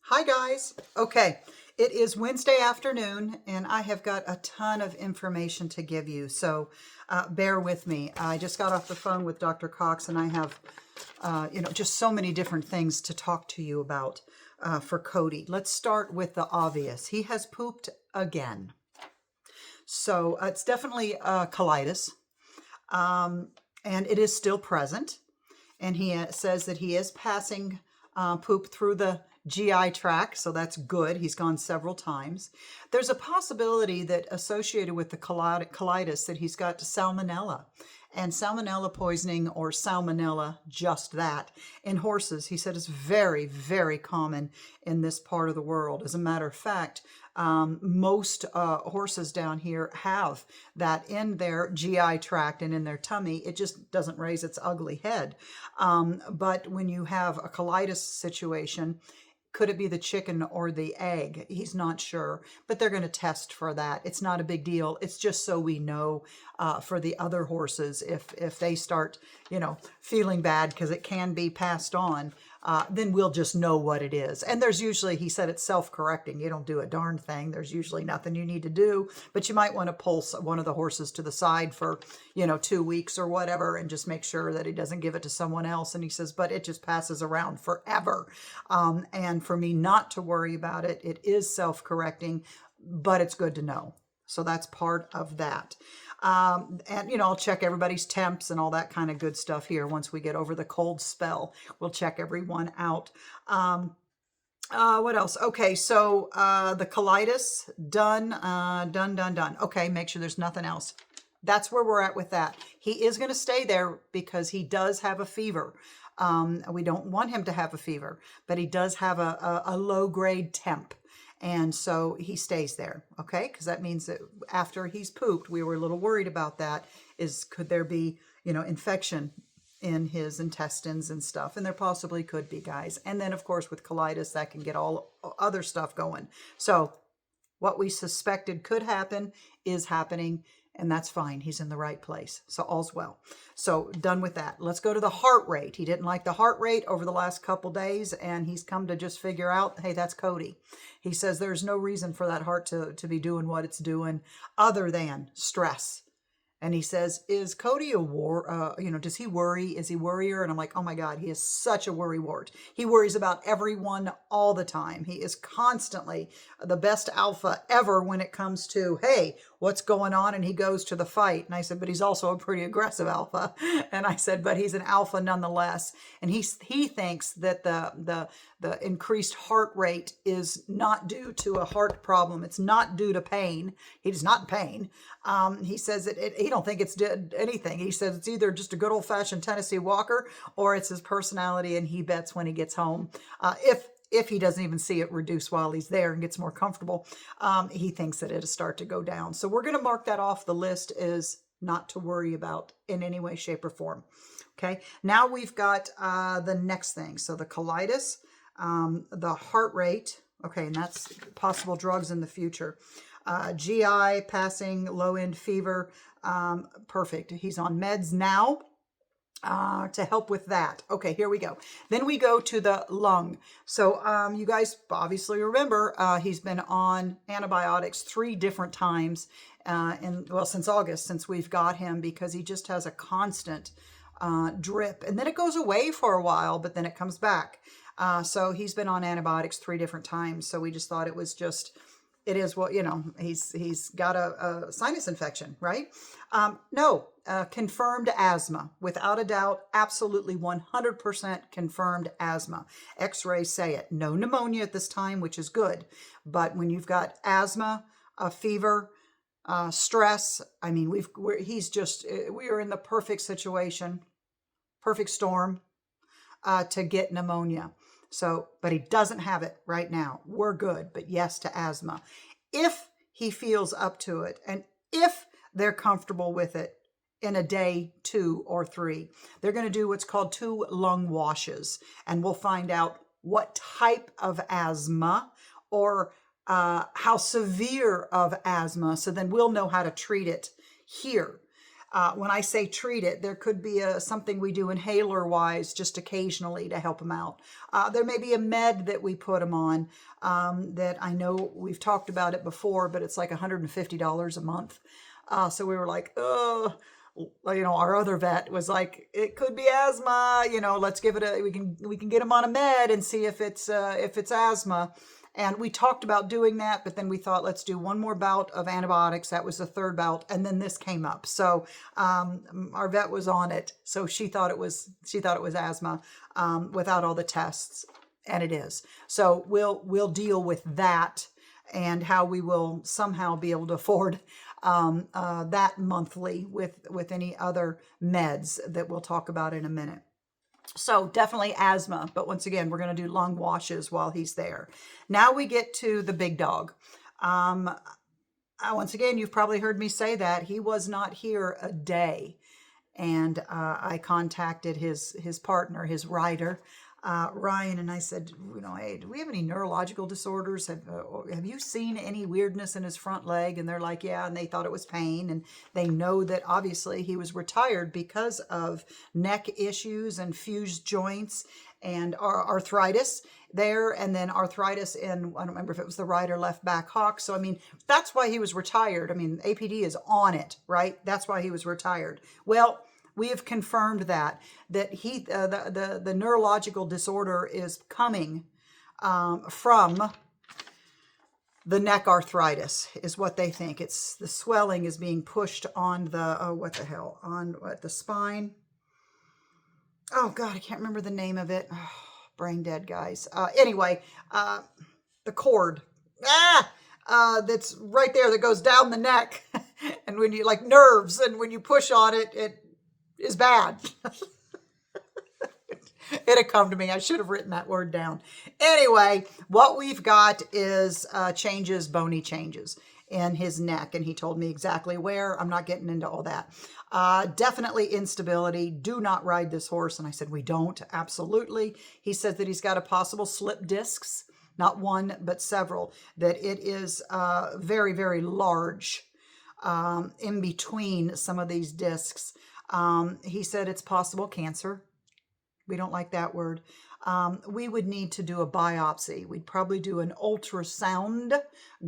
Hi guys. Okay, it is Wednesday afternoon and I have got a ton of information to give you, so bear with me. I just got off the phone with Dr. Cox and I have just so many different things to talk to you about for Cody. Let's start with the obvious. He has pooped again. So it's definitely colitis, and it is still present. And he says that he is passing poop through the GI tract, so that's good. He's gone several times. There's a possibility that associated with the colitis that he's got salmonella. And salmonella poisoning, or salmonella, just that, in horses, he said is very, very common in this part of the world. As a matter of fact, most horses down here have that in their GI tract and in their tummy. It just doesn't raise its ugly head. But when you have a colitis situation, could it be the chicken or the egg? He's not sure, but they're going to test for that. It's not a big deal. It's just so we know for the other horses, if they start, feeling bad because it can be passed on, then we'll just know what it is. And there's usually, he said, it's self-correcting. You don't do a darn thing. There's usually nothing you need to do, but you might want to pull one of the horses to the side for, 2 weeks or whatever, and just make sure that he doesn't give it to someone else. And he says, but it just passes around forever. And for me not to worry about it, it is self-correcting, but it's good to know. So that's part of that. And, I'll check everybody's temps and all that kind of good stuff here. Once we get over the cold spell, we'll check everyone out. What else? Okay, so the colitis, done. Okay, make sure there's nothing else. That's where we're at with that. He is going to stay there because he does have a fever. We don't want him to have a fever, but he does have a low-grade temp. And so he stays there, okay? Because that means that after he's pooped, we were a little worried about that, could there be, infection in his intestines and stuff? And there possibly could be, guys. And then, of course, with colitis, that can get all other stuff going. So what we suspected could happen is happening, and that's fine. He's in the right place. So all's well. So done with that. Let's go to the heart rate. He didn't like the heart rate over the last couple days, and he's come to just figure out, hey, that's Cody. He says there's no reason for that heart to be doing what it's doing other than stress. And he says, is Cody does he worry? Is he worrier? And I'm like, oh my God, he is such a worrywart. He worries about everyone all the time. He is constantly the best alpha ever when it comes to, hey, what's going on? And he goes to the fight. And I said, but he's also a pretty aggressive alpha. And I said, but he's an alpha nonetheless. And he thinks that the increased heart rate is not due to a heart problem. It's not due to pain. He's not in pain. He says he don't think it's anything. He says it's either just a good old-fashioned Tennessee Walker or it's his personality, and he bets when he gets home. If he doesn't even see it reduce while he's there and gets more comfortable, he thinks that it'll start to go down. So we're going to mark that off the list as not to worry about in any way, shape, or form. Okay, now we've got the next thing. So the colitis, the heart rate, okay, and that's possible drugs in the future. GI, passing, low-end fever, perfect. He's on meds now to help with that. Okay, here we go. Then we go to the lung. So you guys obviously remember he's been on antibiotics 3 different times since August, since we've got him, because he just has a constant drip. And then it goes away for a while, but then it comes back. So he's been on antibiotics 3 different times. So we just thought it was just... It is what, he's got a sinus infection, right? No, confirmed asthma. Without a doubt, absolutely 100% confirmed asthma. X-rays say it. No pneumonia at this time, which is good. But when you've got asthma, a fever, stress, I mean, we are in the perfect situation, perfect storm to get pneumonia. So, but he doesn't have it right now. We're good, but yes to asthma. If he feels up to it, and if they're comfortable with it in a day, 2 or 3, they're going to do what's called 2 lung washes. And we'll find out what type of asthma or how severe of asthma. So then we'll know how to treat it here. When I say treat it, there could be something we do inhaler-wise just occasionally to help him out. There may be a med that we put him on that I know we've talked about it before, but it's like $150 a month. So we were like, oh, our other vet was like, it could be asthma. Let's give it we can get him on a med and see if it's asthma. And we talked about doing that, but then we thought, let's do one more bout of antibiotics. That was the third bout, and then this came up. So our vet was on it. So she thought it was asthma without all the tests, and it is. So we'll deal with that and how we will somehow be able to afford that monthly with any other meds that we'll talk about in a minute. So definitely asthma, but once again, we're going to do lung washes while he's there. Now we get to the big dog. Once again, you've probably heard me say that he was not here a day. And I contacted his partner, his rider, Ryan, and I said, hey, do we have any neurological disorders? Have you seen any weirdness in his front leg? And they're like, yeah, and they thought it was pain. And they know that obviously he was retired because of neck issues and fused joints and arthritis there, and then arthritis in, I don't remember if it was the right or left back hock. So, I mean, that's why he was retired. I mean, APD is on it, right? That's why he was retired. Well, we have confirmed that he the neurological disorder is coming from the neck arthritis is what they think. It's the swelling is being pushed on the spine. Oh God, I can't remember the name of it. Oh, brain dead, guys. Anyway, the cord. That's right there that goes down the neck, and when you like nerves, and when you push on it, it is bad. It had come to me. I should have written that word down. Anyway, what we've got is bony changes in his neck. And he told me exactly where. I'm not getting into all that. Definitely instability. Do not ride this horse. And I said, we don't. Absolutely. He says that he's got a possible slip discs, not one, but several, that it is very, very large in between some of these discs. He said it's possible cancer. We don't like that word. We would need to do a biopsy. We'd probably do an ultrasound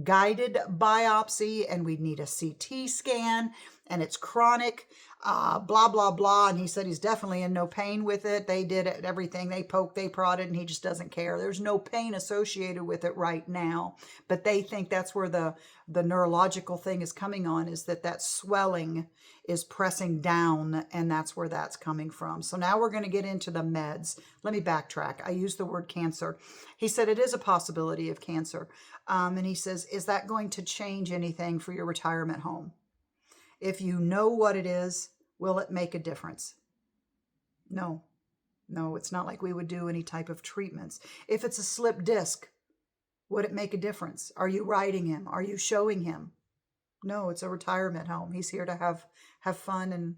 guided biopsy, and we'd need a CT scan, and it's chronic, blah, blah, blah. And he said he's definitely in no pain with it. They did everything. They poked, they prodded, and he just doesn't care. There's no pain associated with it right now, but they think that's where the neurological thing is coming on, is that swelling is pressing down, and that's where that's coming from. So now we're going to get into the meds. Let me backtrack. I used the word cancer. He said it is a possibility of cancer. And he says, is that going to change anything for your retirement home? If you know what it is, will it make a difference? No, it's not like we would do any type of treatments. If it's a slip disc, would it make a difference? Are you riding him? Are you showing him? No, it's a retirement home. He's here to have fun and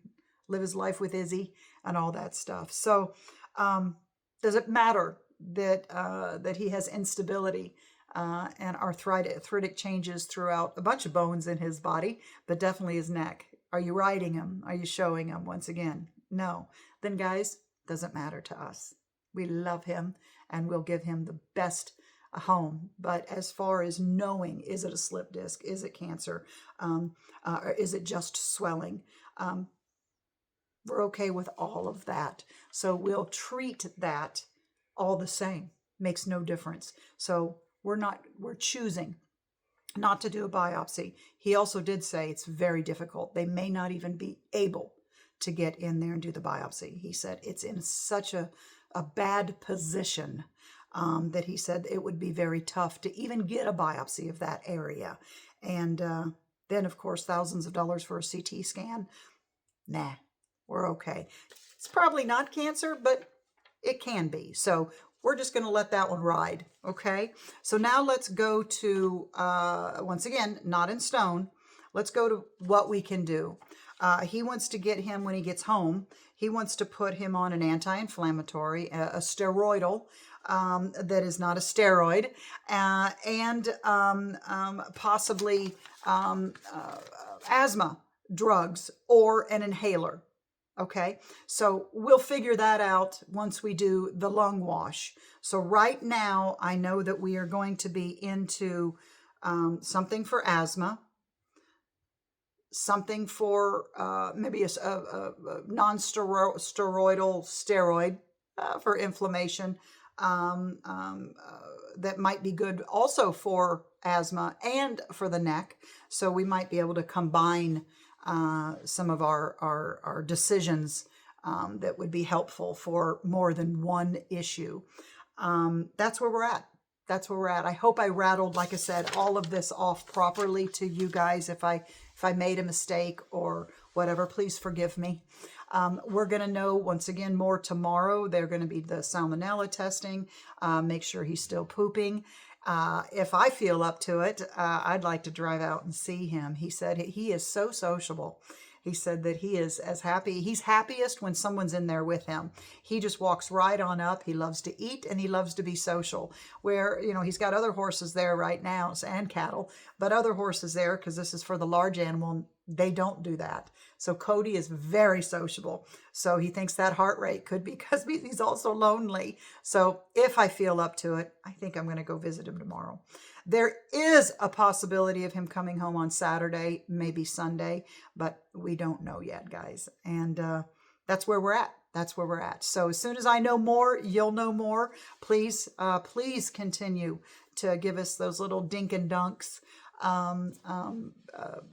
live his life with Izzy and all that stuff. So does it matter that he has instability and arthritic changes throughout a bunch of bones in his body, but definitely his neck? Are you riding him? Are you showing him? Once again, no. Then guys, doesn't matter to us. We love him and we'll give him the best home. But as far as knowing, is it a slip disc? Is it cancer? Or is it just swelling? We're okay with all of that. So we'll treat that all the same. Makes no difference. So we're choosing not to do a biopsy. He also did say it's very difficult. They may not even be able to get in there and do the biopsy. He said it's in such a bad position that he said it would be very tough to even get a biopsy of that area. And then, of course, thousands of dollars for a CT scan. Nah, we're okay. It's probably not cancer, but it can be. So we're just going to let that one ride, okay? So now let's go to, once again, not in stone. Let's go to what we can do. He wants to get him when he gets home. He wants to put him on an anti-inflammatory, a steroidal, that is not a steroid, and possibly asthma drugs or an inhaler. Okay, so we'll figure that out once we do the lung wash. So right now, I know that we are going to be into something for asthma, something for maybe a non-steroidal steroid for inflammation that might be good also for asthma and for the neck. So we might be able to combine some of our decisions that would be helpful for more than one issue. That's where we're at. That's where we're at. I hope I rattled, like I said, all of this off properly to you guys. If I made a mistake or whatever, please forgive me. We're going to know once again more tomorrow. They're going to be the salmonella testing. Make sure he's still pooping. If I feel up to it, I'd like to drive out and see him. He said he is so sociable. He said that he is as happy. He's happiest when someone's in there with him. He just walks right on up. He loves to eat and he loves to be social. Where, you know, he's got other horses there right now and cattle, but other horses there because this is for the large animal. They don't do that. So Cody is very sociable. So he thinks that heart rate could be because he's also lonely. So if I feel up to it, I think I'm going to go visit him tomorrow. There is a possibility of him coming home on Saturday, maybe Sunday, but we don't know yet, guys. And that's where we're at. That's where we're at. So as soon as I know more, you'll know more. Please, please continue to give us those little dink and dunks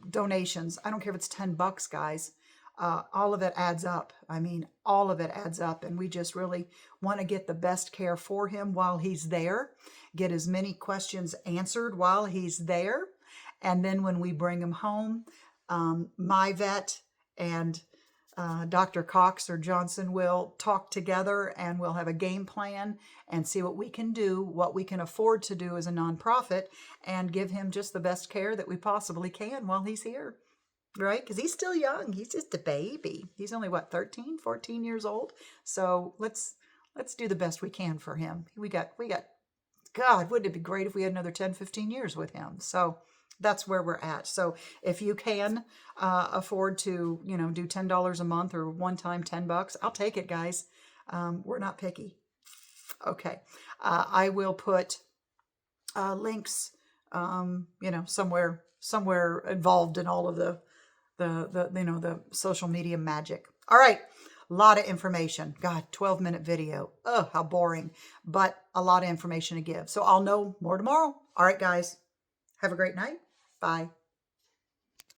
donations. I don't care if it's $10, guys. All of it adds up. I mean, all of it adds up. And we just really want to get the best care for him while he's there, get as many questions answered while he's there. And then when we bring him home, my vet and Dr. Cox or Johnson will talk together and we'll have a game plan and see what we can do, what we can afford to do as a nonprofit, and give him just the best care that we possibly can while he's here. Right? Because he's still young. He's just a baby. He's only, what, 13, 14 years old? So let's do the best we can for him. We got, God, wouldn't it be great if we had another 10, 15 years with him? So that's where we're at. So if you can afford to, you know, do $10 a month or one time $10, I'll take it, guys. We're not picky. Okay. I will put links, you know, somewhere involved in all of the you know, the social media magic. All right. A lot of information. God, 12-minute video. Oh, how boring. But a lot of information to give. So I'll know more tomorrow. All right, guys. Have a great night. Bye.